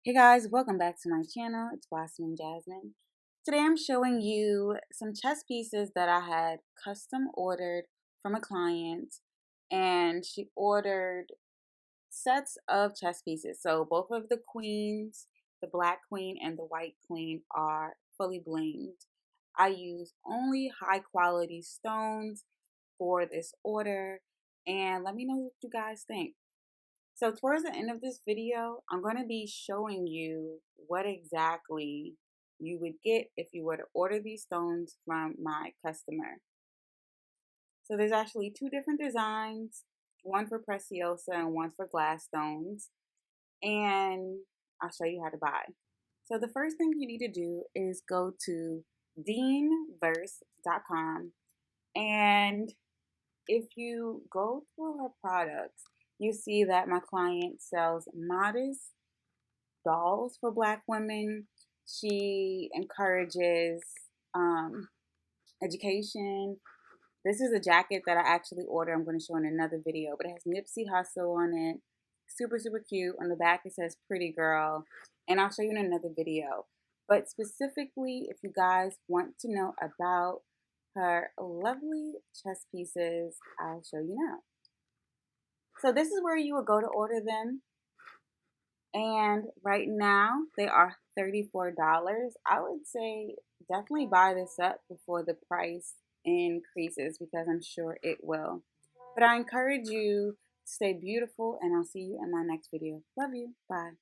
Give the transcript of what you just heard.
Hey guys, welcome back to my channel. It's Blossoming Jasmine. Today I'm showing you some chess pieces that I had custom ordered from a client, and she ordered sets of chess pieces. So both of the queens, the black queen and the white queen, are fully blinged. I use only high quality stones for this order, and let me know what you guys think. So towards the end of this video, I'm going to be showing you what exactly you would get if you were to order these stones from my customer. So there's actually two different designs, one for Preciosa and one for glass stones. And I'll show you how to buy. So the first thing you need to do is go to deenverse.com, and if you go through her products, you see that my client sells modest dolls for Black women. She encourages education. This is a jacket that I actually ordered. I'm going to show in another video, but it has Nipsey Hussle on it. Super, super cute. On the back, it says pretty girl, and I'll show you in another video. But specifically, if you guys want to know about her lovely chess pieces, I'll show you now. So this is where you would go to order them. And right now they are $34. I would say definitely buy this up before the price increases, because I'm sure it will. But I encourage you to stay beautiful, and I'll see you in my next video. Love you. Bye.